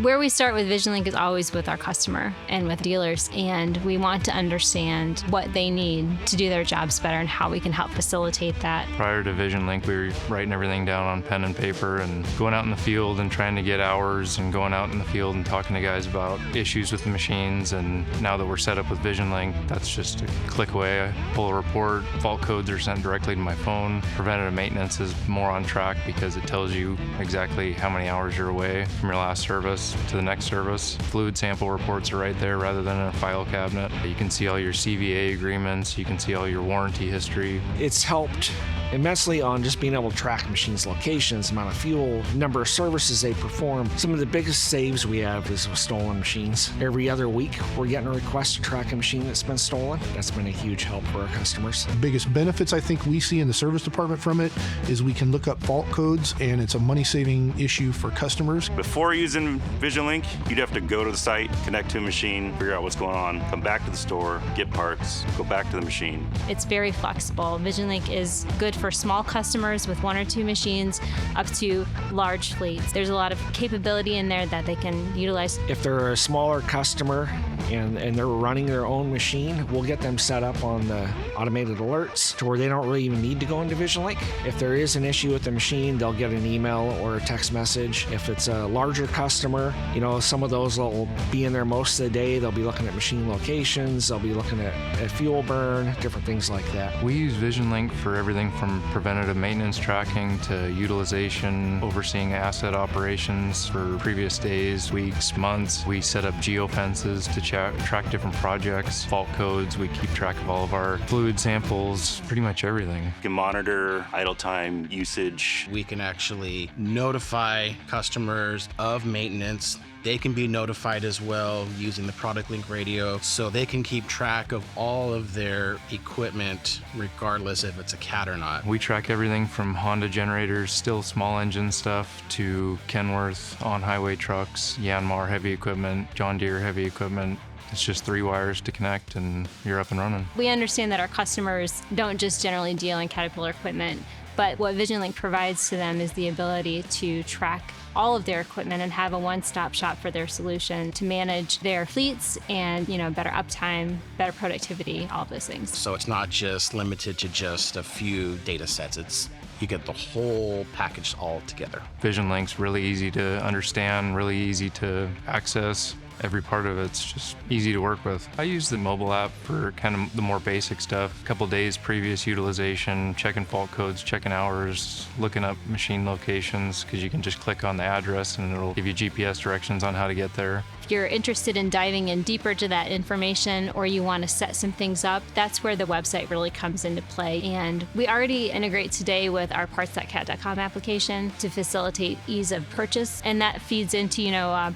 Where we start with VisionLink is always with our customer and with dealers, and we want to understand what they need to do their jobs better and how we can help facilitate that. Prior to VisionLink, we were writing everything down on pen and paper and going out in the field and trying to get hours and going out in the field and talking to guys about issues with the machines. And now that we're set up with VisionLink, that's just a click away. I pull a report, fault codes are sent directly to my phone. Preventative maintenance is more on track because it tells you exactly how many hours you're away from your last service to the next service. Fluid sample reports are right there rather than in a file cabinet. You can see all your CVA agreements, you can see all your warranty history. It's helped immensely on just being able to track machines' locations, amount of fuel, number of services they perform. Some of the biggest saves we have is with stolen machines. Every other week, we're getting a request to track a machine that's been stolen. That's been a huge help for our customers. The biggest benefits I think we see in the service department from it is we can look up fault codes, and it's a money-saving issue for customers. Before using VisionLink, you'd have to go to the site, connect to a machine, figure out what's going on, come back to the store, get parts, go back to the machine. It's very flexible. VisionLink is good for small customers with 1 or 2 machines up to large fleets. There's a lot of capability in there that they can utilize. If they're a smaller customer and they're running their own machine, we'll get them set up on the automated alerts to where they don't really even need to go into VisionLink. If there is an issue with the machine, they'll get an email or a text message. If it's a larger customer, some of those will be in there most of the day. They'll be looking at machine locations, they'll be looking at fuel burn, different things like that. We use VisionLink for everything from preventative maintenance tracking to utilization, overseeing asset operations for previous days, weeks, months. We set up geofences to track different projects, fault codes. We keep track of all of our fluid samples, pretty much everything. You can monitor idle time usage. We can actually notify customers of maintenance. They can be notified as well using the Product Link radio, so they can keep track of all of their equipment regardless if it's a CAT or not. We track everything from Honda generators, still small engine stuff, to Kenworth on-highway trucks, Yanmar heavy equipment, John Deere heavy equipment. It's just 3 wires to connect and you're up and running. We understand that our customers don't just generally deal in Caterpillar equipment, but what VisionLink provides to them is the ability to track all of their equipment and have a one-stop shop for their solution to manage their fleets and, better uptime, better productivity, all of those things. So it's not just limited to just a few data sets. You get the whole package all together. VisionLink's really easy to understand, really easy to access. Every part of it's just easy to work with. I use the mobile app for kind of the more basic stuff. A couple days previous utilization, checking fault codes, checking hours, looking up machine locations, because you can just click on the address and it'll give you GPS directions on how to get there. If you're interested in diving in deeper to that information or you want to set some things up, that's where the website really comes into play. And we already integrate today with our parts.cat.com application to facilitate ease of purchase. And that feeds into,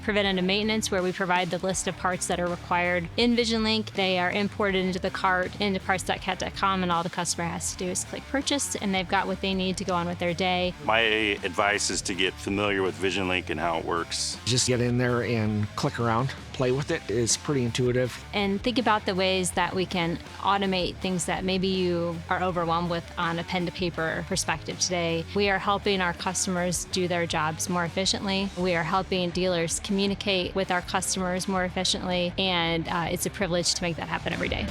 preventative maintenance, where we provide the list of parts that are required in VisionLink. They are imported into the cart, into parts.cat.com, and all the customer has to do is click purchase, and they've got what they need to go on with their day. My advice is to get familiar with VisionLink and how it works. Just get in there and click around, play with it. It's pretty intuitive. And think about the ways that we can automate things that maybe you are overwhelmed with on a pen to paper perspective today. We are helping our customers do their jobs more efficiently. We are helping dealers communicate with our customers more efficiently, and it's a privilege to make that happen every day.